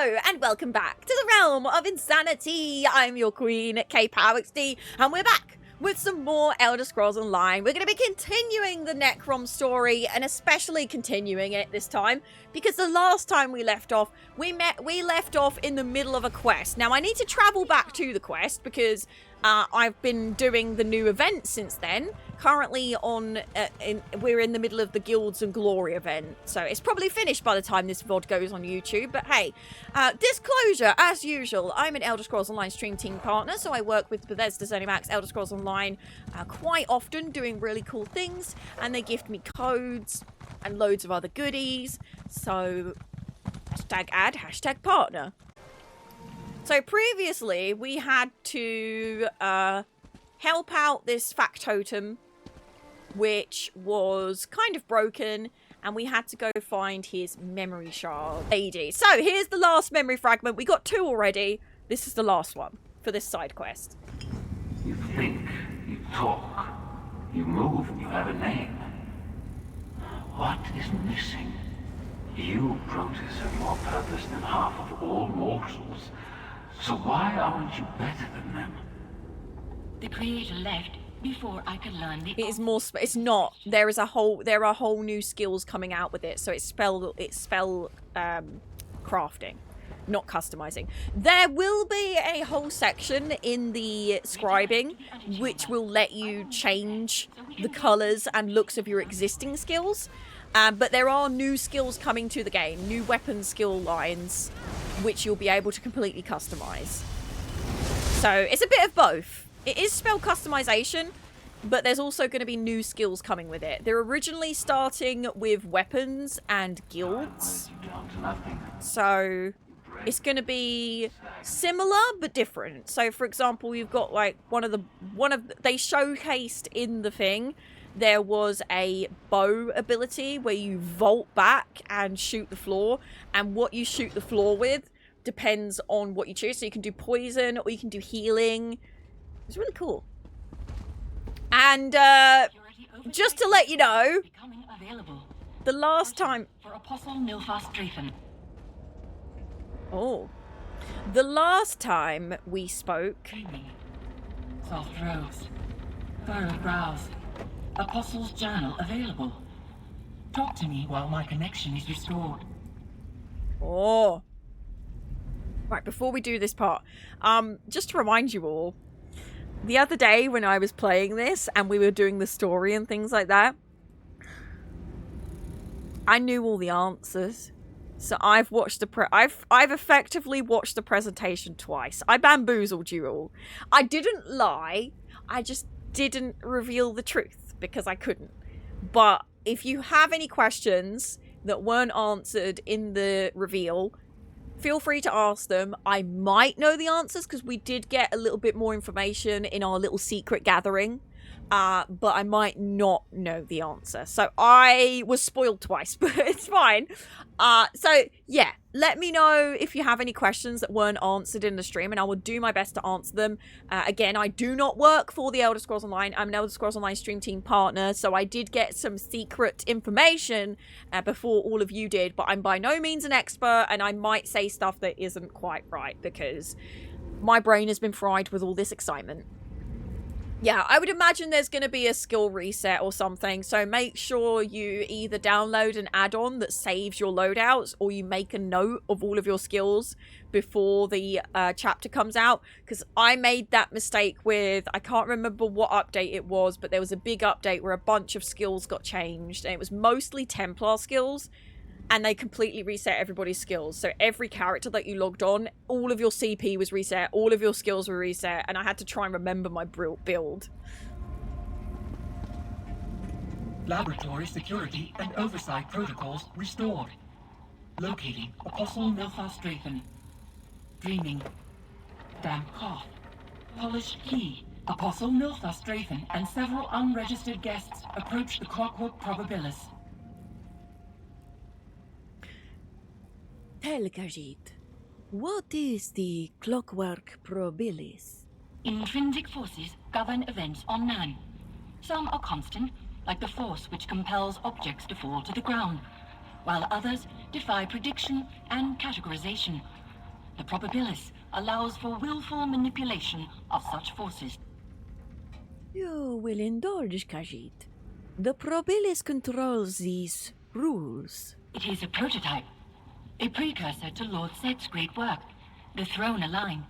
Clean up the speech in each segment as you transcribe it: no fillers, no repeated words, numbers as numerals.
Hello and welcome back to the Realm of Insanity. I'm your queen, KPowerXD, and we're back with some more Elder Scrolls Online. We're going to be continuing the Necrom story, and especially continuing it this time, because the last time we left off, we left off in the middle of a quest. Now, I need to travel back to the quest, because I've been doing the new event since then. Currently we're in the middle of the Guilds and Glory event, so it's probably finished by the time this VOD goes on YouTube. But hey, disclosure, as usual, I'm an Elder Scrolls Online stream team partner, so I work with Bethesda ZeniMax Elder Scrolls Online quite often, doing really cool things, and they gift me codes and loads of other goodies. So hashtag ad, hashtag partner. So previously we had to help out this factotum, which was kind of broken, and we had to go find his memory shard. Lady. So here's the last memory fragment. We got 2 already. This is the last one for this side quest. You think, you talk, you move, and you have a name. What is missing? You, Proteus, have more purpose than half of all mortals. So why aren't you better than them? The creator left before I could learn the... It is more... It's not. There are whole new skills coming out with it. So it's spell crafting, not customizing. There will be a whole section in the scribing which will let you change the colors and looks of your existing skills. But there are new skills coming to the game, new weapon skill lines, which you'll be able to completely customize. So it's a bit of both. It is spell customization, but there's also going to be new skills coming with it. They're originally starting with weapons and guilds. So it's going to be similar but different. So for example, you've got like they showcased in the thing, there was a bow ability where you vault back and shoot the floor, and what you shoot the floor with depends on what you choose. So you can do poison or you can do healing. It's really cool. And just to let you know, the last time... The last time we spoke... Soft rose, furrowed brows, Apostle's Journal available. Talk to me while my connection is restored. Oh. Right, before we do this part, just to remind you all, the other day when I was playing this and we were doing the story and things like that, I knew all the answers. So I've watched I've effectively watched the presentation twice. I bamboozled you all. I didn't lie. I just didn't reveal the truth because I couldn't. But if you have any questions that weren't answered in the reveal, feel free to ask them. I might know the answers because we did get a little bit more information in our little secret gathering. But I might not know the answer. So I was spoiled twice, but it's fine. So yeah, let me know if you have any questions that weren't answered in the stream, and I will do my best to answer them. Again, I do not work for the Elder Scrolls Online. I'm an Elder Scrolls Online stream team partner, so I did get some secret information before all of you did, but I'm by no means an expert, and I might say stuff that isn't quite right because my brain has been fried with all this excitement. Yeah, I would imagine there's going to be a skill reset or something, so make sure you either download an add-on that saves your loadouts, or you make a note of all of your skills before the chapter comes out, because I made that mistake with, I can't remember what update it was, but there was a big update where a bunch of skills got changed, and it was mostly Templar skills, and they completely reset everybody's skills. So every character that you logged on, all of your CP was reset, all of your skills were reset, and I had to try and remember my build. Laboratory security and oversight protocols restored. Locating Apostle Nilfastrathan. Dreaming. Damp cough. Polished key. Apostle Nilfastrathan and several unregistered guests approach the Clockwork Probabilis. Telgajit, what is the Clockwork Probabilis? Intrinsic forces govern events on Nan. Some are constant, like the force which compels objects to fall to the ground, while others defy prediction and categorization, The probabilis allows for willful manipulation of such forces. You will indulge, Khajiit. The Probabilis controls these rules. It is a prototype, a precursor to Lord Set's great work, the Throne Align.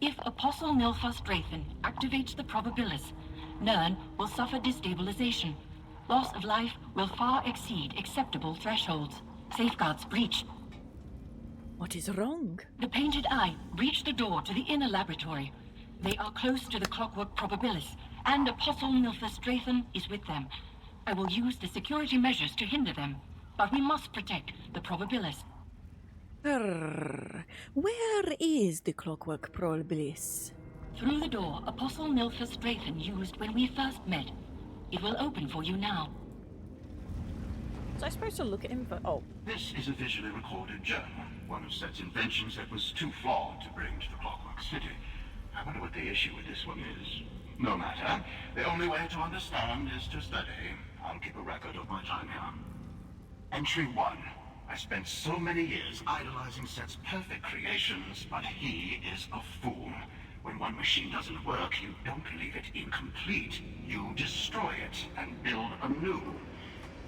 If Apostle Nilfas Drathan activates the probabilis, Nirn will suffer destabilization. Loss of life will far exceed acceptable thresholds. Safeguards breached. What is wrong? The Painted Eye breached the door to the inner laboratory. They are close to the clockwork probabilis, and Apostle Nilfas Drathan is with them. I will use the security measures to hinder them, but we must protect the probabilis. Where is the clockwork probabilis? Through the door Apostle Nilfas Drathan used when we first met. It will open for you now. Was I supposed to look at him for... Oh. This is a visually recorded journal, one of Set's inventions that was too flawed to bring to the Clockwork City. I wonder what the issue with this one is. No matter. The only way to understand is to study. I'll keep a record of my time here. Entry 1. I spent so many years idolizing Set's perfect creations, but he is a fool. When one machine doesn't work, you don't leave it incomplete. You destroy it and build anew.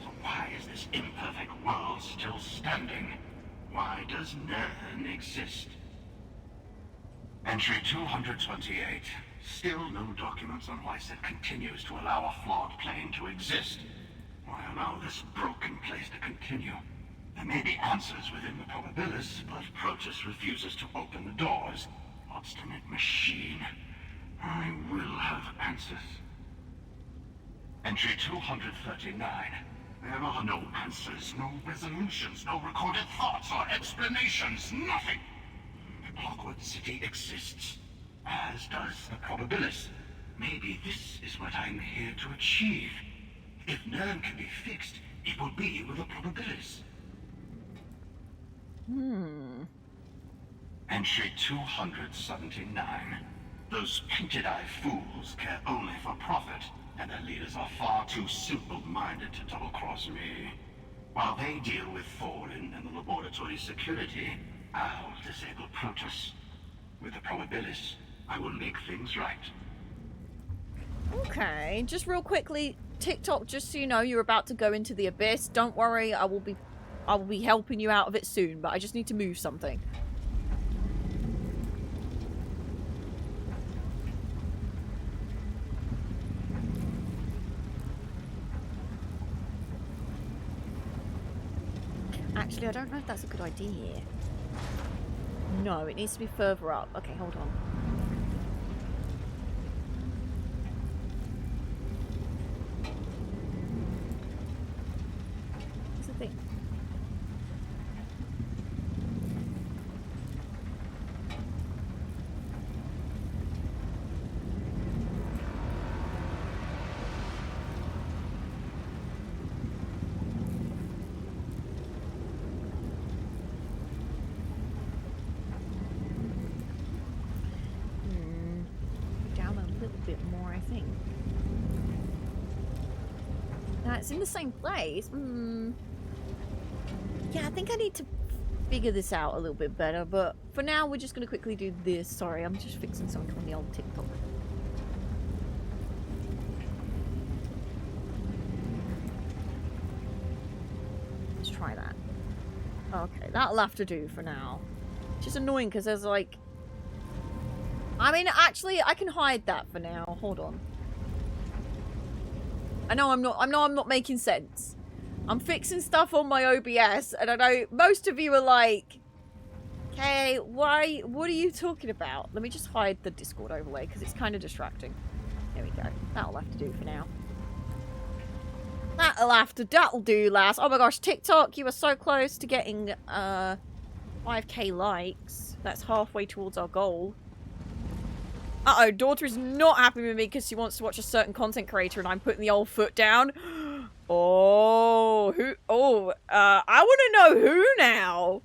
So why is this imperfect world still standing? Why does Nirn exist? Entry 228. Still no documents on why Set continues to allow a flawed plane to exist. Why allow this broken place to continue? There may be answers within the probabilis, but Protus refuses to open the doors. Obstinate machine. I will have answers. Entry 239. There are no answers, no resolutions, no recorded thoughts or explanations, nothing. The Clockwork City exists, as does the probabilis. Maybe this is what I'm here to achieve. If Nirn can be fixed, it will be with the probabilis. Entry 279. Those painted-eye fools care only for profit, and their leaders are far too simple-minded to double-cross me. While they deal with Thorin and the laboratory's security, I'll disable Protus. With the probabilis, I will make things right. Okay, just real quickly, TikTok, just so you know, you're about to go into the abyss. Don't worry, I will be helping you out of it soon, but I just need to move something. Actually, I don't know if that's a good idea. No, it needs to be further up. Okay, hold on. What's the thing? It's in the same place. Yeah, I think I need to figure this out a little bit better, but for now we're just going to quickly do this. Sorry, I'm just fixing something on the old TikTok. Let's try that. Okay, that'll have to do for now. It's just annoying because there's like... I mean, actually, I can hide that for now. Hold on. I know I'm not making sense. I'm fixing stuff on my OBS, and I know most of you are like, "Okay, why? What are you talking about?" Let me just hide the Discord overlay because it's kind of distracting. There we go. That'll have to do for now. That'll do, lass. Oh my gosh, TikTok, you are so close to getting 5k likes. That's halfway towards our goal. Uh-oh, daughter is not happy with me because she wants to watch a certain content creator and I'm putting the old foot down. Oh, who? Oh, I want to know who now.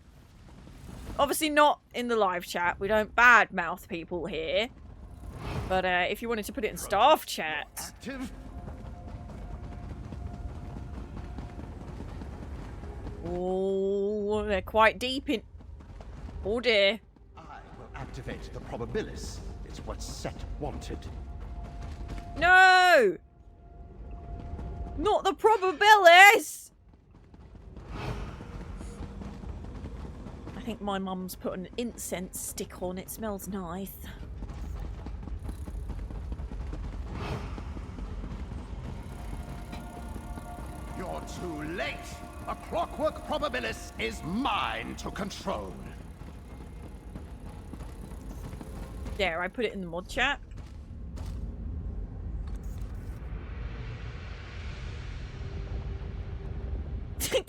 Obviously not in the live chat. We don't badmouth people here. But if you wanted to put it in staff chat. Active? Oh, they're quite deep in... Oh dear. I activate the probabilis. It's what Set wanted. No! Not the probabilis! I think my mum's put an incense stick on. It smells nice. You're too late! A clockwork probabilis is mine to control. There, I put it in the mod chat.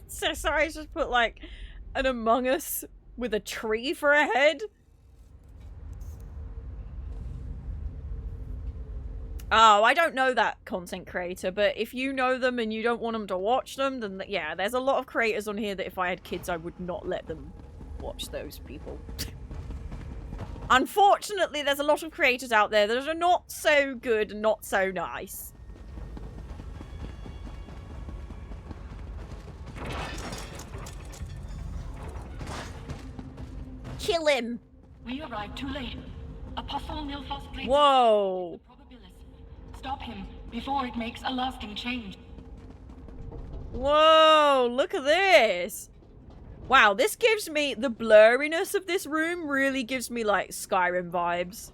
So sorry, I just put like an Among Us with a tree for a head. Oh, I don't know that content creator, but if you know them and you don't want them to watch them, then yeah, there's a lot of creators on here that if I had kids, I would not let them watch those people. Unfortunately, there's a lot of creators out there that are not so good and not so nice. Kill him! We arrived too late. Apostle Nilfos Drayton. Whoa! Stop him before it makes a lasting change. Whoa, look at this. Wow, this gives me, the blurriness of this room really gives me like Skyrim vibes.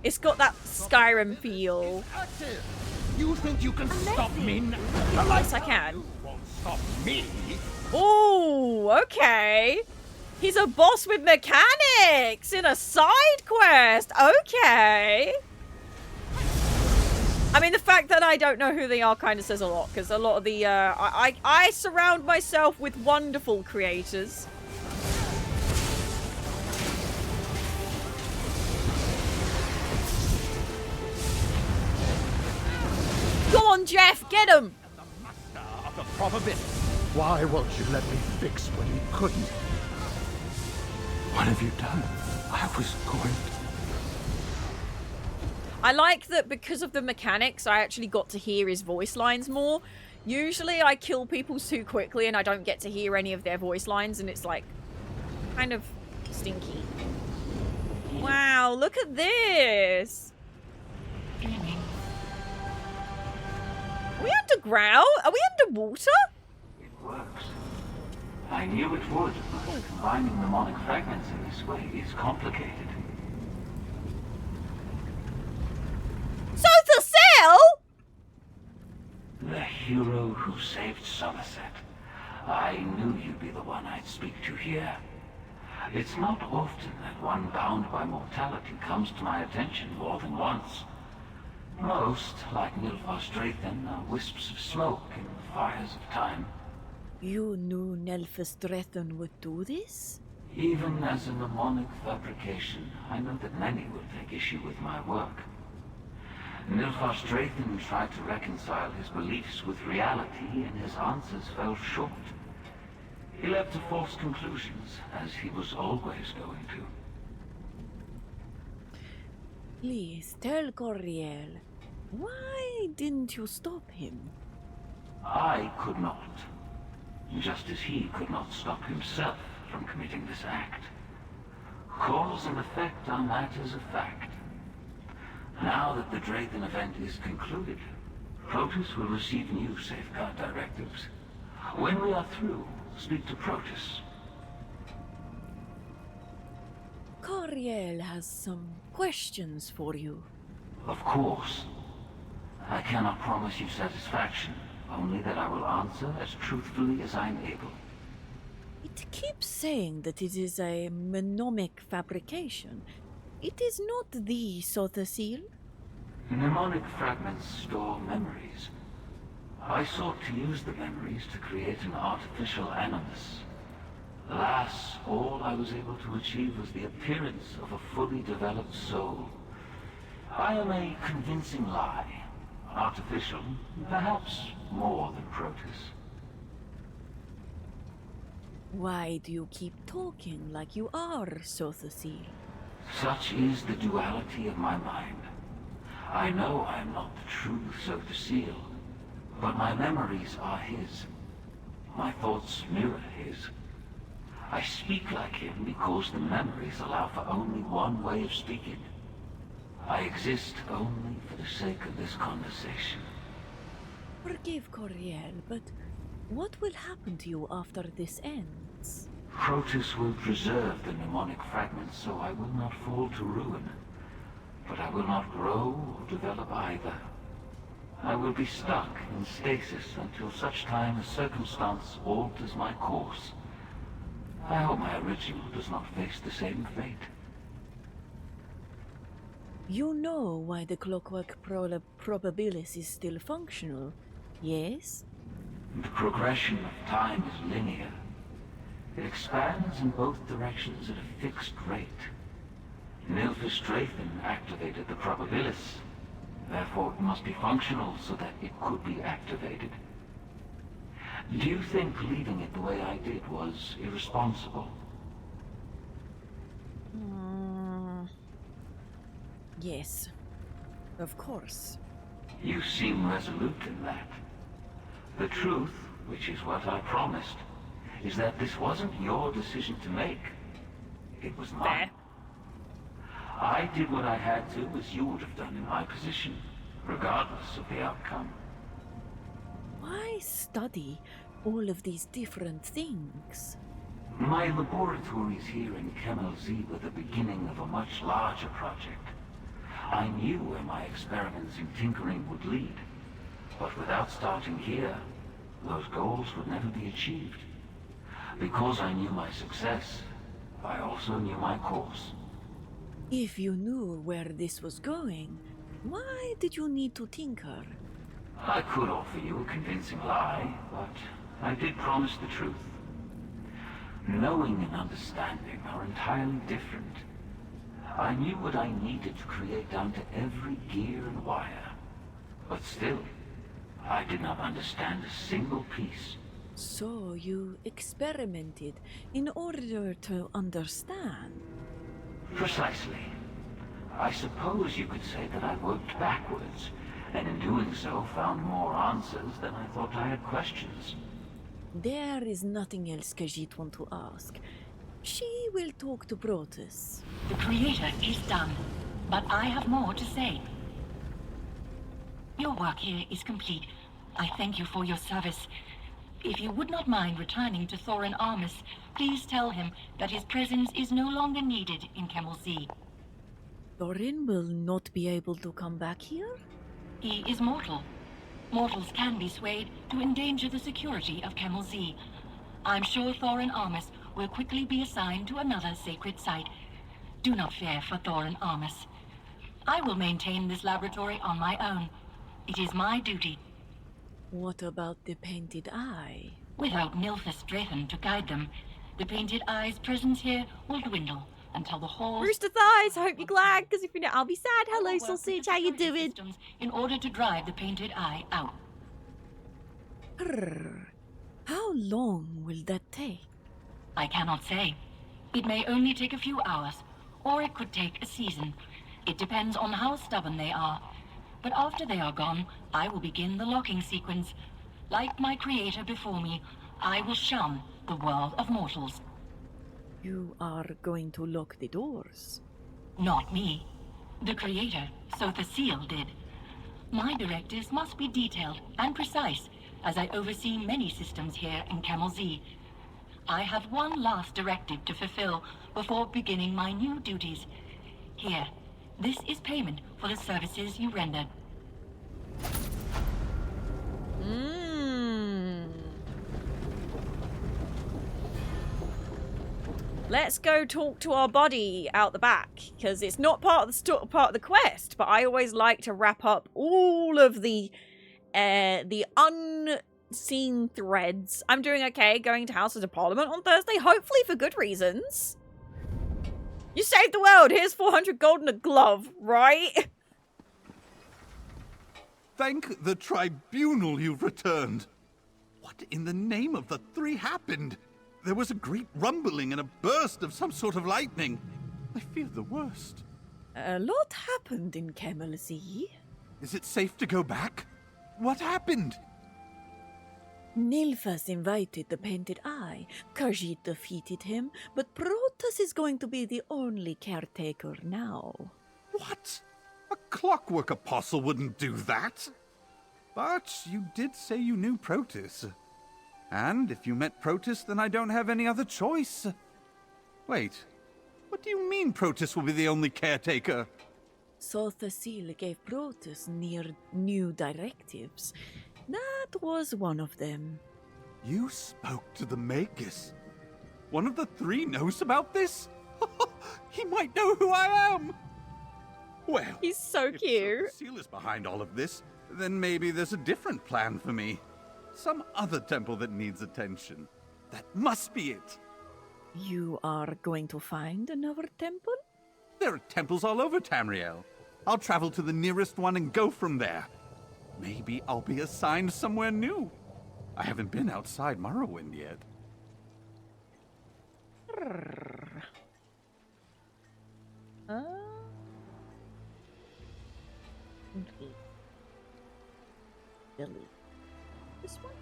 It's got that Skyrim feel. You think you can stop me now? Yes, I can. You won't stop me. Ooh, okay. He's a boss with mechanics in a side quest. Okay. I mean, the fact that I don't know who they are kind of says a lot, because a lot of the, I surround myself with wonderful creators. Go on, Jeff, get him! The master of the probability. Why won't you let me fix what he couldn't? What have you done? I was going to... I like that because of the mechanics, I actually got to hear his voice lines more. Usually I kill people too quickly and I don't get to hear any of their voice lines, and it's like kind of stinky. Wow, look at this. Are we underground? Are we underwater? It works. I knew it would, but combining mnemonic fragments in this way is complicated. So the cell? The hero who saved Somerset. I knew you'd be the one I'd speak to here. It's not often that one bound by mortality comes to my attention more than once. Most, like Nilfos Drayton, are wisps of smoke in the fires of time. You knew Nilfos Drayton would do this? Even as a mnemonic fabrication, I know that many will take issue with my work. Nilfos Drayton tried to reconcile his beliefs with reality, and his answers fell short. He led to false conclusions, as he was always going to. Please tell Coriel, why didn't you stop him? I could not. Just as he could not stop himself from committing this act. Cause and effect are matters of fact. Now that the Drayton event is concluded, Protus will receive new safeguard directives. When we are through, speak to Protus. Coriel has some questions for you. Of course. I cannot promise you satisfaction, only that I will answer as truthfully as I'm able. It keeps saying that it is a mnemonic fabrication. It is not the Sotha seal. Mnemonic fragments store memories. I sought to use the memories to create an artificial animus. Alas, all I was able to achieve was the appearance of a fully developed soul. I am a convincing lie. Artificial, perhaps more than Protus. Why do you keep talking like you are Sotha seal? Such is the duality of my mind. I know I am not the true Sotha seal, but my memories are his. My thoughts mirror his. I speak like him because the memories allow for only one way of speaking. I exist only for the sake of this conversation. Forgive Coriel, but what will happen to you after this ends? Protus will preserve the mnemonic fragments, so I will not fall to ruin. But I will not grow or develop either. I will be stuck in stasis until such time as circumstance alters my course. I hope my original does not face the same fate. You know why the clockwork probabilis is still functional, yes? The progression of time is linear. It expands in both directions at a fixed rate. Nilfis Draythan activated the probabilis. Therefore, it must be functional so that it could be activated. Do you think leaving it the way I did was irresponsible? Yes, of course. You seem resolute in that. The truth, which is what I promised, is that this wasn't your decision to make. It was mine. I did what I had to, as you would have done in my position, regardless of the outcome. Why study all of these different things? My laboratories here in Kemel Z were the beginning of a much larger project. I knew where my experiments in tinkering would lead, but without starting here, those goals would never be achieved. Because I knew my success, I also knew my course. If you knew where this was going, why did you need to tinker? I could offer you a convincing lie, but I did promise the truth. Knowing and understanding are entirely different. I knew what I needed to create down to every gear and wire. But still, I did not understand a single piece. So you experimented in order to understand? Precisely. I suppose you could say that I worked backwards, and in doing so found more answers than I thought I had questions. There is nothing else Khajiit want to ask. She will talk to Protus. The Creator is done, but I have more to say. Your work here is complete. I thank you for your service. If you would not mind returning to Thorin Armus, please tell him that his presence is no longer needed in Kemel Z. Thorin will not be able to come back here? He is mortal. Mortals can be swayed to endanger the security of Kemel Z. I'm sure Thorin Armus will quickly be assigned to another sacred site. Do not fear for Thorin Armus. I will maintain this laboratory on my own. It is my duty. What about the painted eye? Without Nilfis Draythan to guide them, the painted eye's presence here will dwindle until the whole... Rooster Thighs, I hope you're glad, because if you're not, I'll be sad. Hello, Sausage, how you doing? In order to drive the painted eye out. How long will that take? I cannot say. It may only take a few hours, or it could take a season. It depends on how stubborn they are. But after they are gone, I will begin the locking sequence. Like my creator before me, I will shun the world of mortals. You are going to lock the doors? Not me. The creator, so the seal did. My directives must be detailed and precise, as I oversee many systems here in Kemel Z. I have one last directive to fulfill before beginning my new duties. Here, this is payment for the services you rendered. Let's go talk to our body out the back, because it's not part of the quest. But I always like to wrap up all of the unseen threads. I'm doing okay. Going to Houses of Parliament on Thursday, hopefully for good reasons. You saved the world. Here's 400 gold and a glove, right? Thank the tribunal you've returned. What in the name of the three happened? There was a great rumbling and a burst of some sort of lightning. I fear the worst. A lot happened in Kemel Z. Is it safe to go back? What happened? Nilfas invited the Painted Eye. Khajiit defeated him, but Protoss is going to be the only caretaker now. What? A clockwork apostle wouldn't do that. But you did say you knew Protoss. And if you met Protoss, then I don't have any other choice. Wait, what do you mean Protoss will be the only caretaker? Sothasil gave Protoss new directives. That was one of them. You spoke to the Magus. One of the three knows about this? He might know who I am! Well, He's so if cute. Seal is behind all of this, then maybe there's a different plan for me. Some other temple that needs attention. That must be it. You are going to find another temple? There are temples all over Tamriel. I'll travel to the nearest one and go from there. Maybe I'll be assigned somewhere new. I haven't been outside Morrowind yet. Delete this one.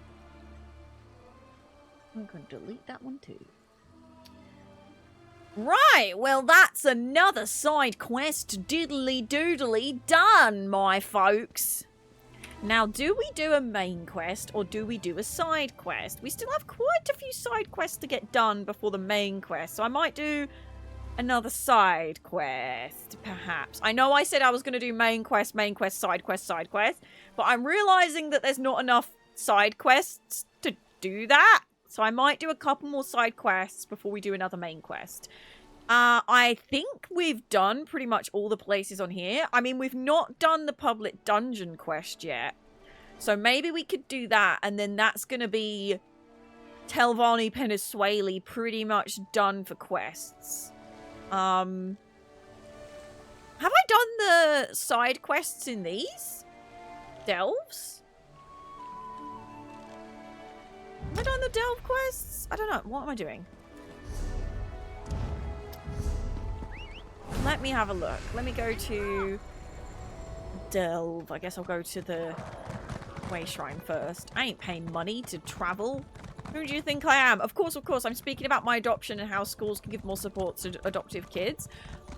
I'm going to delete that one too. Right, well, that's another side quest diddly doodly done, my folks. Now, do we do a main quest or do we do a side quest? We still have quite a few side quests to get done before the main quest, so I might do another side quest, perhaps. I know I said I was going to do main quest, side quest, but I'm realizing that there's not enough side quests to do that. So I might do a couple more side quests before we do another main quest. I think we've done pretty much all the places on here. I mean, we've not done the public dungeon quest yet. So maybe we could do that, and then that's going to be Telvanni Peniswali pretty much done for quests. Have I done the side quests in these? Delves? Have I done the delve quests? I don't know. What am I doing? Let me have a look. Let me go to delve. I guess I'll go to the way shrine first. I ain't paying money to travel. Who do you think I am? Of course, I'm speaking about my adoption and how schools can give more support to adoptive kids.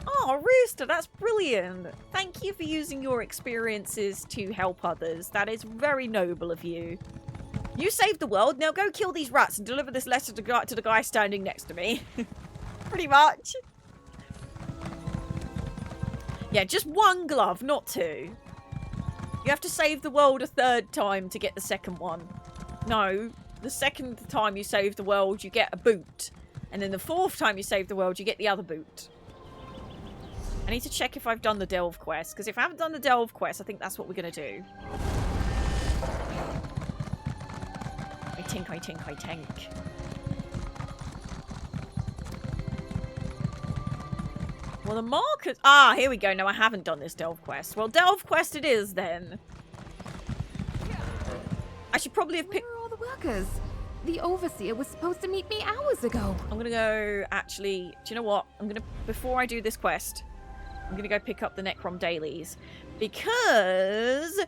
Oh, Rooster, that's brilliant. Thank you for using your experiences to help others. That is very noble of you. You saved the world, now go kill these rats and deliver this letter to the guy standing next to me. Pretty much. Yeah, just one glove, not two. You have to save the world a third time to get the second one. No, the second time you save the world, you get a boot. And then the fourth time you save the world, you get the other boot. I need to check if I've done the delve quest, because if I haven't done the delve quest, I think that's what we're going to do. I tink. Well, the markers... Ah, here we go. No, I haven't done this delve quest. Well, delve quest it is, then. I should probably have picked... Where are all the workers? The overseer was supposed to meet me hours ago. I'm going to go... Actually, do you know what? I'm going to... Before I do this quest, I'm going to go pick up the Necrom dailies. Because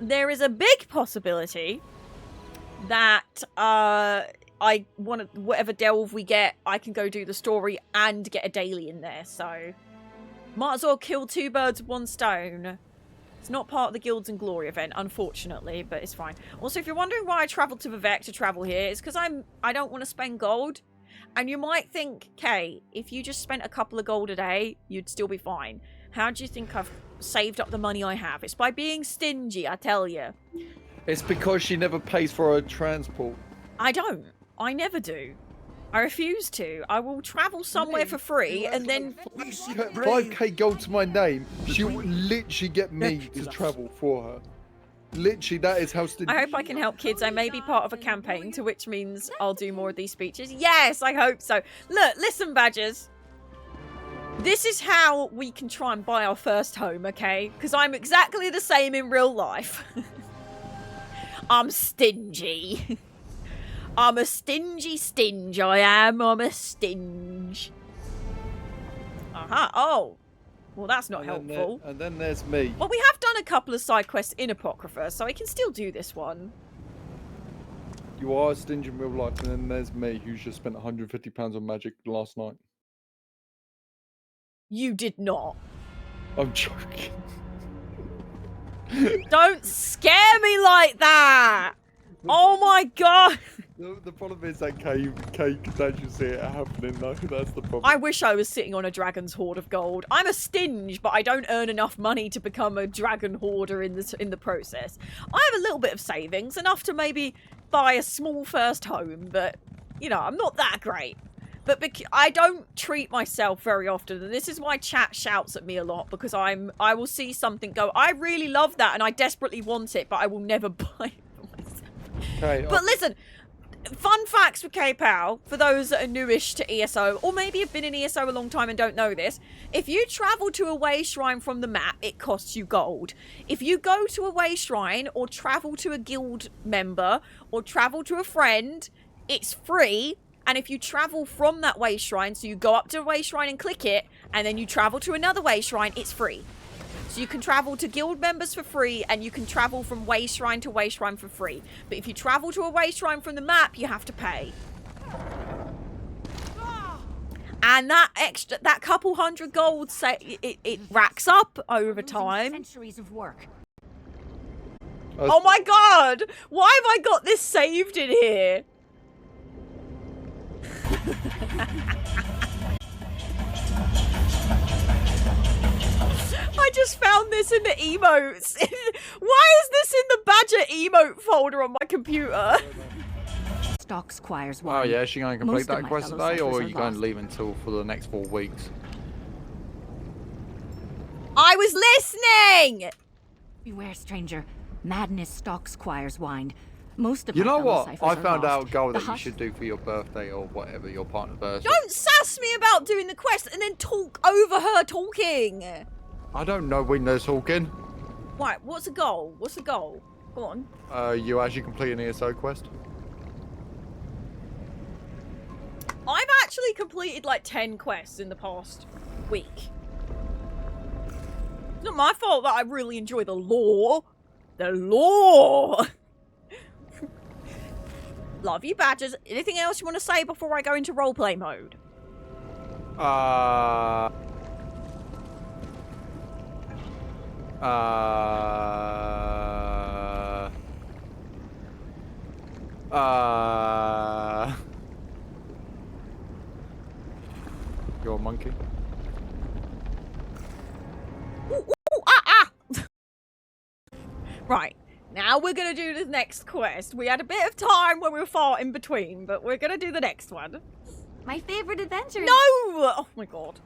there is a big possibility that I want to, whatever delve we get, I can go do the story and get a daily in there. So might as well kill two birds with one stone. It's not part of the Guilds and Glory event, unfortunately, but it's fine. Also, if you're wondering why I travelled to Vivek to travel here, it's because I don't want to spend gold. And you might think, Kay, if you just spent a couple of gold a day, you'd still be fine. How do you think I've saved up the money I have? It's by being stingy, I tell you. It's because she never pays for her transport. I don't. I never do. I refuse to. I will travel somewhere for free and then... 5k gold to my name, she will literally get me to travel for her. Literally, that is how stingy. I hope I can help kids. I may be part of a campaign, to which means I'll do more of these speeches. Yes, I hope so. Look, listen, Badgers. This is how we can try and buy our first home, okay? Because I'm exactly the same in real life. I'm stingy. I'm a stingy stinge, I am. I'm a stinge. Aha. Oh. Well, that's not helpful. And then there's me. Well, we have done a couple of side quests in Apocrypha, so I can still do this one. You are stingy in real life, and then there's me, who's just spent £150 on magic last night. You did not. I'm joking. Don't scare me like that! Oh my god! The problem is that Kay could actually see it happening, though. That's the problem. I wish I was sitting on a dragon's hoard of gold. I'm a stinge, but I don't earn enough money to become a dragon hoarder in the process. I have a little bit of savings, enough to maybe buy a small first home, but, you know, I'm not that great. But I don't treat myself very often, and this is why chat shouts at me a lot, because I will see something go, I really love that, and I desperately want it, but I will never buy it for myself. Okay, but listen, fun facts for K-Pow, for those that are newish to ESO, or maybe have been in ESO a long time and don't know this. If you travel to a way shrine from the map, it costs you gold. If you go to a way shrine, or travel to a guild member, or travel to a friend, it's free. And if you travel from that way shrine, so you go up to a way shrine and click it, and then you travel to another way shrine, it's free. So you can travel to guild members for free, and you can travel from way shrine to way shrine for free. But if you travel to a way shrine from the map, you have to pay. And that couple hundred gold, it racks up over time. Centuries of work. Oh my god! Why have I got this saved in here? I just found this in the emotes. Why is this in the badger emote folder on my computer? Stock Squire's Oh wine. yeah, is she going to complete Most of that my quest fellow today, or are ciphers you are going to lost. leave until for the next 4 weeks? I was listening! Beware, stranger. Madness stalks Squire's wine. Most of You my know fellow what? ciphers I are found out lost. a goal The that you hush- should do for your birthday or whatever, your partner's birthday. Don't sass me about doing the quest and then talk over her talking. I don't know when they're talking. Right, what's the goal? What's the goal? Go on. You actually complete an ESO quest? I've actually completed like 10 quests in the past week. It's not my fault that I really enjoy the lore. The lore! Love you, badgers. Anything else you want to say before I go into roleplay mode? You're a monkey? Right, now we're gonna do the next quest. We had a bit of time when we fought in between, but we're gonna do the next one. My favorite adventure. No! Oh my god.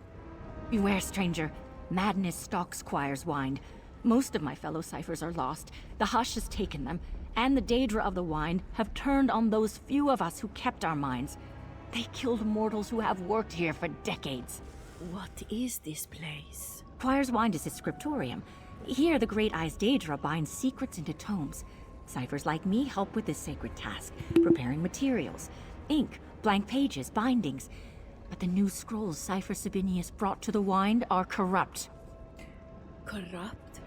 Beware, stranger. Madness stalks Squire's wine. Most of my fellow ciphers are lost. The hush has taken them, and the Daedra of the wine have turned on those few of us who kept our minds. They killed mortals who have worked here for decades. What is this place? Squire's wine is his scriptorium. Here, the Great Eyes Daedra binds secrets into tomes. Ciphers like me help with this sacred task, preparing materials, ink, blank pages, bindings. But the new scrolls Cipher Sabinius brought to the wine are corrupt. Corrupt?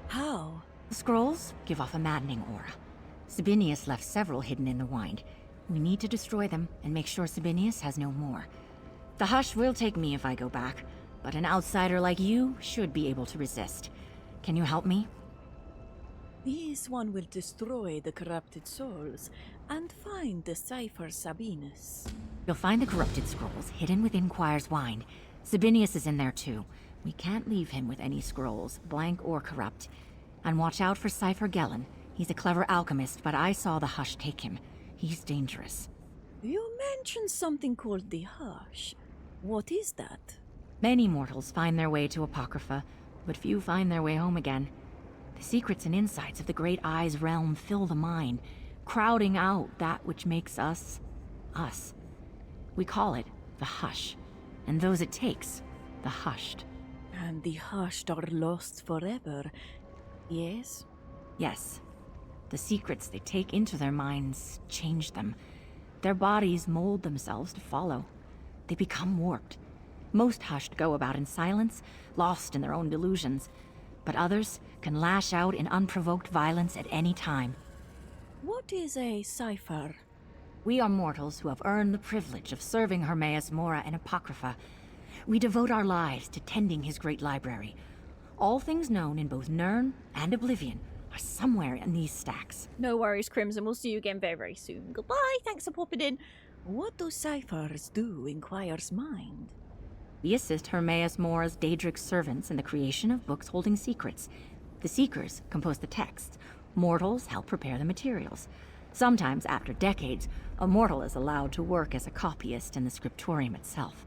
How? The scrolls give off a maddening aura. Sabinius left several hidden in the wine. We need to destroy them and make sure Sabinius has no more. The hush will take me if I go back, but an outsider like you should be able to resist. Can you help me? This one will destroy the corrupted souls and find the cipher Sabinus. You'll find the corrupted scrolls hidden within Squire's wine. Sabinius is in there too. We can't leave him with any scrolls, blank or corrupt. And watch out for Cipher Gellin. He's a clever alchemist, but I saw the hush take him. He's dangerous. You mentioned something called the Hush. What is that? Many mortals find their way to Apocrypha, but few find their way home again. The secrets and insights of the Great Eyes realm fill the mind, crowding out that which makes us, us. We call it the Hush, and those it takes, the Hushed. And the hushed are lost forever. Yes? Yes. The secrets they take into their minds change them. Their bodies mold themselves to follow. They become warped. Most hushed go about in silence, lost in their own delusions. But others can lash out in unprovoked violence at any time. What is a cipher? We are mortals who have earned the privilege of serving Hermaeus Mora and Apocrypha. We devote our lives to tending his great library. All things known in both Nirn and Oblivion are somewhere in these stacks. No worries, Crimson. We'll see you again very, very soon. Goodbye. Thanks for popping in. What do ciphers do, inquires mind? We assist Hermaeus Mora's Daedric servants in the creation of books holding secrets. The Seekers compose the texts. Mortals help prepare the materials. Sometimes, after decades, a mortal is allowed to work as a copyist in the scriptorium itself.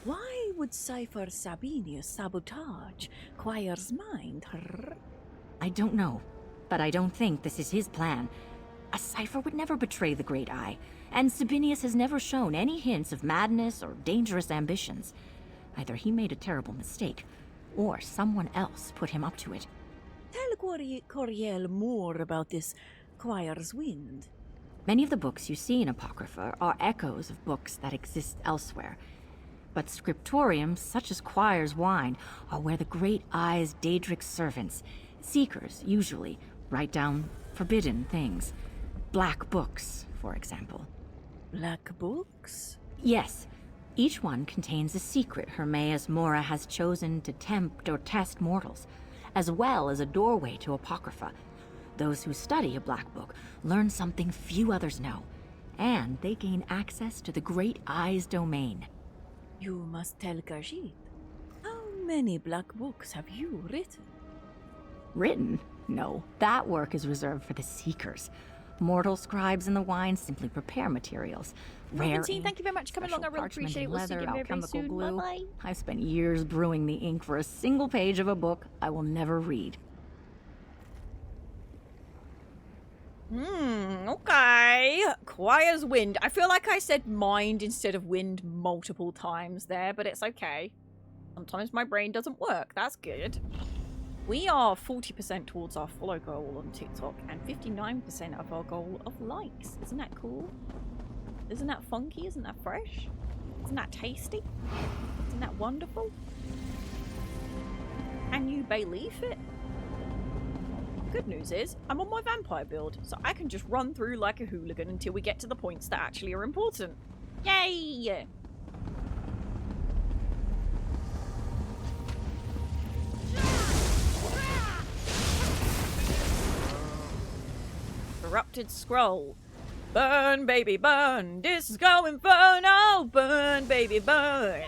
Why would Cipher Sabinius sabotage Quire's mind? I don't know, but I don't think this is his plan. A cipher would never betray the Great Eye, and Sabinius has never shown any hints of madness or dangerous ambitions. Either he made a terrible mistake, or someone else put him up to it. Tell Coriel more about this Quire's wind. Many of the books you see in Apocrypha are echoes of books that exist elsewhere. But scriptoriums, such as Quire's Wine, are where the Great Eye's Daedric servants, seekers usually, write down forbidden things. Black books, for example. Black books? Yes. Each one contains a secret Hermaeus Mora has chosen to tempt or test mortals, as well as a doorway to Apocrypha. Those who study a black book learn something few others know, and they gain access to the Great Eye's domain. You must tell Khajiit. How many black books have you written? Written? No, that work is reserved for the Seekers. Mortal scribes in the wine simply prepare materials. Rare Robin, ink, thank you very much for coming along. I really parchment appreciate it. and We'll see leather, you very, very alchemical soon. glue. Bye-bye. I've spent years brewing the ink for a single page of a book I will never read. Okay. Quire's wind. I feel like I said mind instead of wind multiple times there, but it's okay. Sometimes my brain doesn't work. That's good. We are 40% towards our follow goal on TikTok and 59% of our goal of likes. Isn't that cool? Isn't that funky? Isn't that fresh? Isn't that tasty? Isn't that wonderful? Can you believe it? Good news is, I'm on my vampire build, so I can just run through like a hooligan until we get to the points that actually are important. Yay! Corrupted scroll. Burn, baby, burn. Disco Inferno. Burn, baby, burn.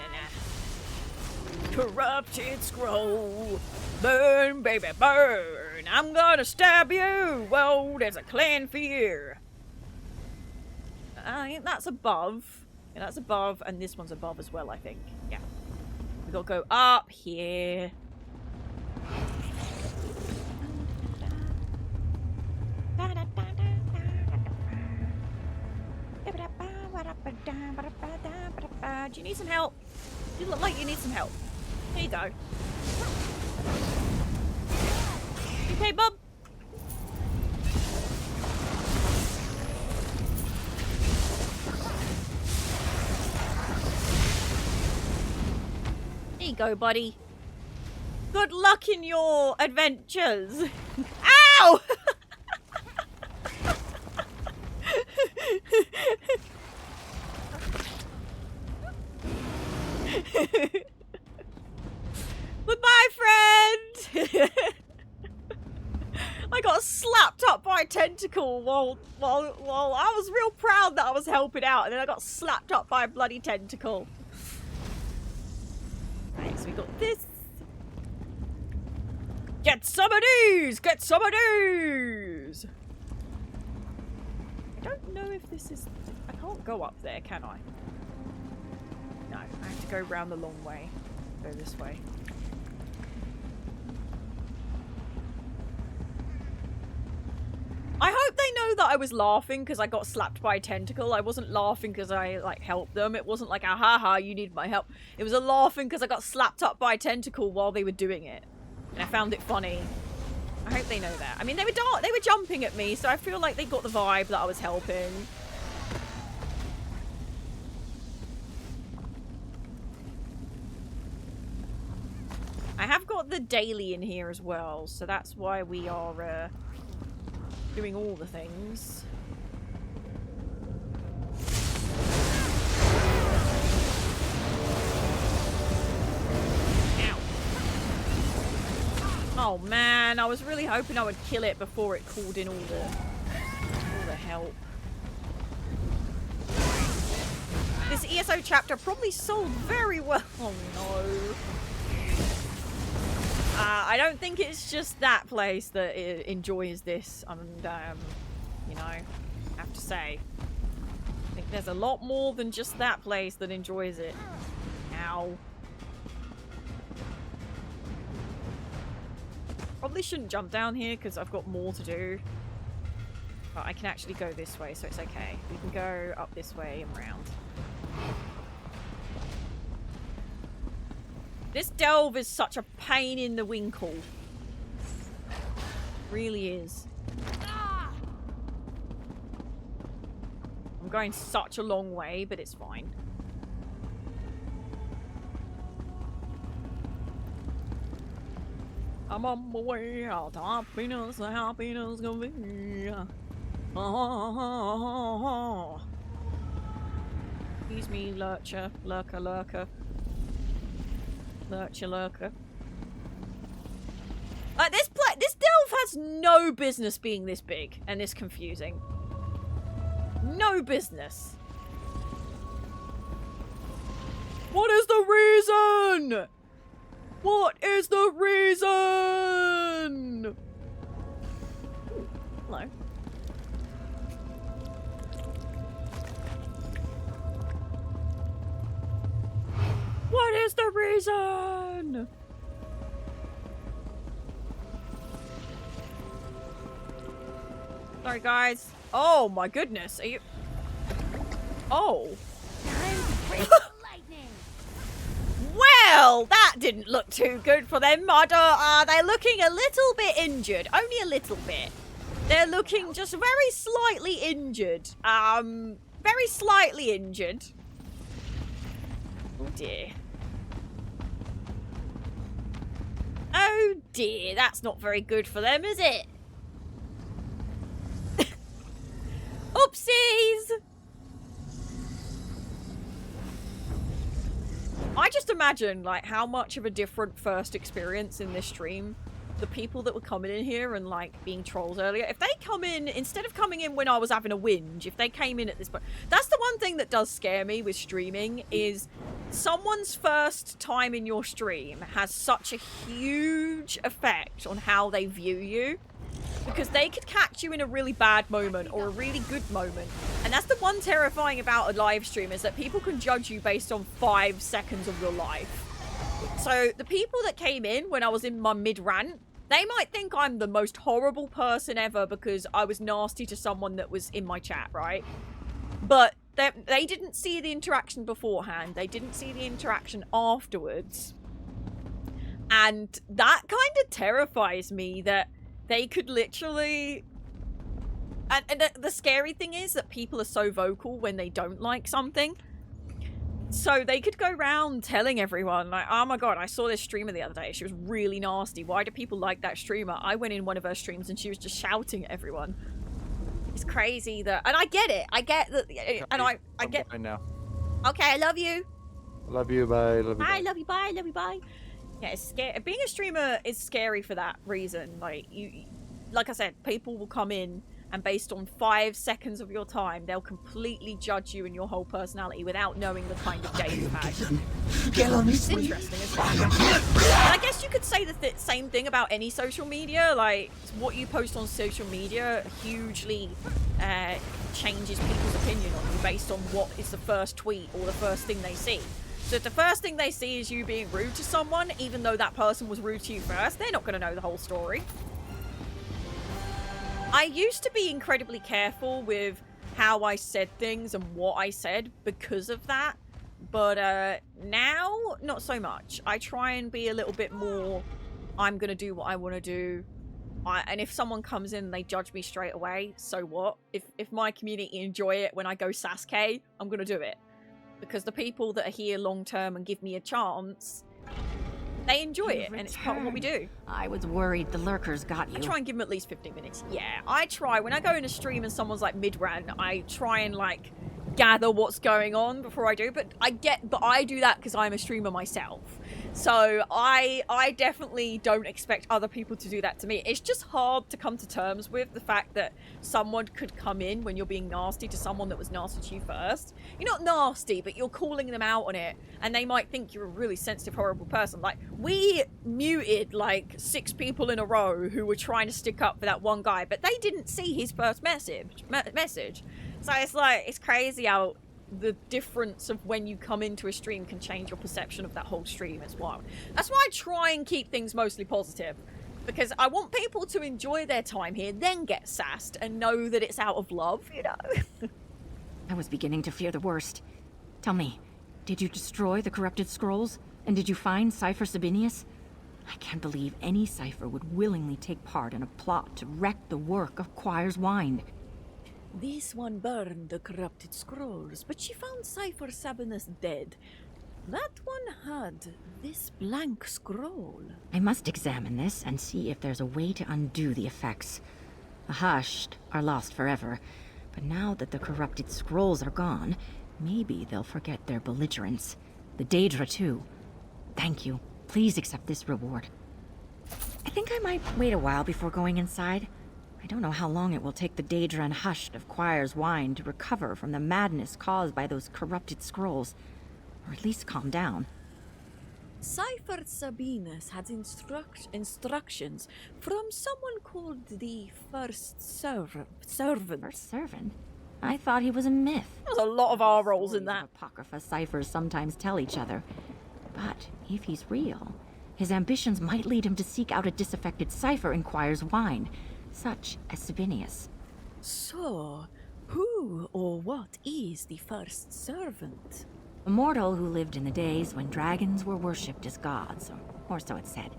Corrupted scroll. Burn, baby, burn. I'm gonna stab you. Whoa, there's a clan fear. I think that's above. Yeah, that's above, and this one's above as well, I think. Yeah. We gotta go up here. Do you need some help? You look like you need some help. There you go. You okay, bub? There you go, buddy. Good luck in your adventures. Ow! Goodbye, friend! I got slapped up by a tentacle while I was real proud that I was helping out, and then I got slapped up by a bloody tentacle. Right, so we got this. Get some of these! Get some of these! I don't know if this is... I can't go up there, can I? No, I have to go round the long way. Go this way. I hope they know that I was laughing because I got slapped by a tentacle. I wasn't laughing because I, like, helped them. It wasn't like, ah, ha, ha, you need my help. It was a laughing because I got slapped up by a tentacle while they were doing it. And I found it funny. I hope they know that. I mean, they were jumping at me, so I feel like they got the vibe that I was helping. I have got the daily in here as well, so that's why we are doing all the things. Oh man, I was really hoping I would kill it before it called in all the help. This ESO chapter probably sold very well. Oh no. I don't think it's just that place that enjoys this, and you know, I have to say. I think there's a lot more than just that place that enjoys it. Ow. Probably shouldn't jump down here because I've got more to do. But I can actually go this way, so it's okay. We can go up this way and round. This delve is such a pain in the winkle. Really is. I'm going such a long way, but it's fine. I'm on my way out to happiness, happiness gonna be. Excuse me, lurker. Lurker. Like this delve has no business being this big and this confusing. No business. What is the reason? What is the reason? Ooh, hello. What is the reason? Sorry, guys. Oh my goodness. Are you? Oh. Well, that didn't look too good for them, Mother. They're looking a little bit injured. Only a little bit. They're looking just very slightly injured. Very slightly injured. Oh dear. Oh dear, that's not very good for them, is it? Oopsies! I just imagine, like, how much of a different first experience in this stream the people that were coming in here and, like, being trolls earlier, if they come in, instead of coming in when I was having a whinge, if they came in at this point, that's the one thing that does scare me with streaming, is someone's first time in your stream has such a huge effect on how they view you. Because they could catch you in a really bad moment or a really good moment. And that's the one terrifying about a live stream, is that people can judge you based on 5 seconds of your life. So the people that came in when I was in my mid-rant, they might think I'm the most horrible person ever because I was nasty to someone that was in my chat, right? But they didn't see the interaction beforehand. They didn't see the interaction afterwards. And that kind of terrifies me, that they could literally... And the scary thing is that people are so vocal when they don't like something. So they could go around telling everyone, like, oh my god, I saw this streamer the other day. She was really nasty. Why do people like that streamer? I went in one of her streams and she was just shouting at everyone. It's crazy that... And I get it. I get that... And I get... Now. Okay, I love you. Love you, bye. Love you, Bye, bye. love you, bye, love you, bye. Yeah, it's scary. Being a streamer is scary for that reason. Like, like I said, people will come in and based on 5 seconds of your time, they'll completely judge you and your whole personality without knowing the kind of day you've had. It's interesting, isn't it? And I guess you could say the same thing about any social media. Like, what you post on social media hugely changes people's opinion on you based on what is the first tweet or the first thing they see. So if the first thing they see is you being rude to someone, even though that person was rude to you first, they're not going to know the whole story. I used to be incredibly careful with how I said things and what I said because of that. But now, not so much. I try and be a little bit more, I'm going to do what I want to do. And if someone comes in and they judge me straight away, so what? If my community enjoy it when I go Sasuke, I'm going to do it. Because the people that are here long term and give me a chance, they enjoy it, and it's part of what we do. I was worried the lurkers got you. I try and give them at least 15 minutes. Yeah, I try. When I go in a stream and someone's like mid-rant, I try and like gather what's going on before I do, but I do that because I'm a streamer myself. So I definitely don't expect other people to do that to me. It's just hard to come to terms with the fact that someone could come in when you're being nasty to someone that was nasty to you first. You're not nasty, but you're calling them out on it, and they might think you're a really sensitive, horrible person. Like, we muted like 6 people in a row who were trying to stick up for that one guy, but they didn't see his first message. So it's like, it's crazy how the difference of when you come into a stream can change your perception of that whole stream as well. That's why I try and keep things mostly positive, because I want people to enjoy their time here, then get sassed and know that it's out of love, you know? I was beginning to fear the worst. Tell me, did you destroy the corrupted scrolls? And did you find Cypher Sabinius? I can't believe any Cypher would willingly take part in a plot to wreck the work of Choir's Wind. This one burned the corrupted scrolls, but she found Cypher Sabinus dead. That one had this blank scroll. I must examine this and see if there's a way to undo the effects. The hushed are lost forever, but now that the corrupted scrolls are gone, maybe they'll forget their belligerence. The Daedra too. Thank you. Please accept this reward. I think I might wait a while before going inside. I don't know how long it will take the Daedra and Hushed of Choir's Wind to recover from the madness caused by those corrupted scrolls, or at least calm down. Cypher Sabinus had instructions from someone called the First Servant. First Servant? I thought he was a myth. There's a lot of our roles in that. Apocrypha ciphers sometimes tell each other. But if he's real, his ambitions might lead him to seek out a disaffected cipher in Choir's Wind, such as Sabinius. So, who or what is the First Servant? A mortal who lived in the days when dragons were worshipped as gods, or so it said.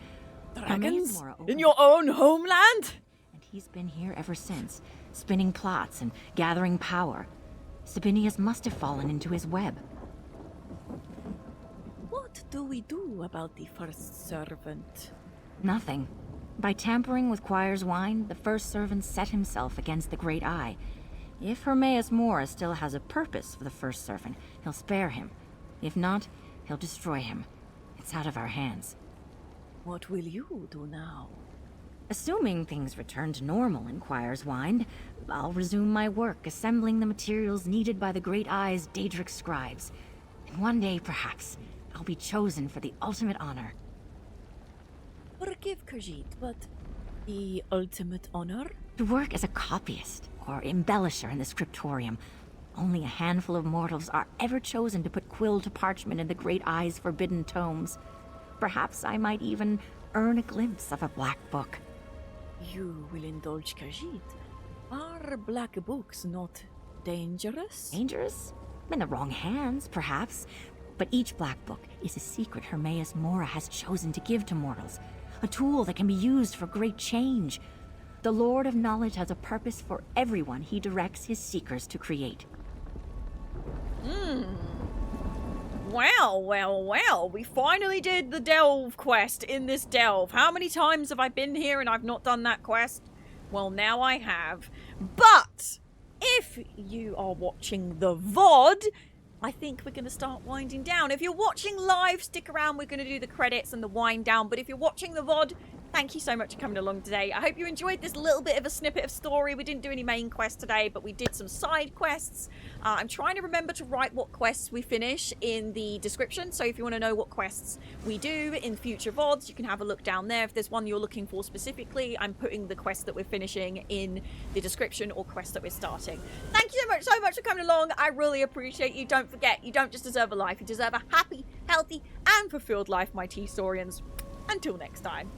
Dragons? In your own homeland? And he's been here ever since, spinning plots and gathering power. Sabinius must have fallen into his web. What do we do about the First Servant? Nothing. By tampering with Choir's Wind, the First Servant set himself against the Great Eye. If Hermaeus Mora still has a purpose for the First Servant, he'll spare him. If not, he'll destroy him. It's out of our hands. What will you do now? Assuming things return to normal in Choir's Wind, I'll resume my work assembling the materials needed by the Great Eye's Daedric scribes. And one day, perhaps, I'll be chosen for the ultimate honor. Forgive Khajiit, but the ultimate honor? To work as a copyist or embellisher in the scriptorium. Only a handful of mortals are ever chosen to put quill to parchment in the Great Eye's forbidden tomes. Perhaps I might even earn a glimpse of a black book. You will indulge Khajiit. Are black books not dangerous? Dangerous? In the wrong hands, perhaps. But each black book is a secret Hermaeus Mora has chosen to give to mortals. A tool that can be used for great change. The Lord of Knowledge has a purpose for everyone he directs his seekers to create. Well, we finally did the delve quest in this delve. How many times have I been here and I've not done that quest? Well, now I have. But if you are watching the VOD, I think we're going to start winding down. If you're watching live, stick around. We're going to do the credits and the wind down. But if you're watching the VOD, thank you so much for coming along today. I hope you enjoyed this little bit of a snippet of story. We didn't do any main quests today, but we did some side quests. I'm trying to remember to write what quests we finish in the description. So if you want to know what quests we do in future VODs, you can have a look down there. If there's one you're looking for specifically, I'm putting the quest that we're finishing in the description or quest that we're starting. Thank you so much for coming along. I really appreciate you. Don't forget, you don't just deserve a life. You deserve a happy, healthy, and fulfilled life, my Teastorians. Until next time.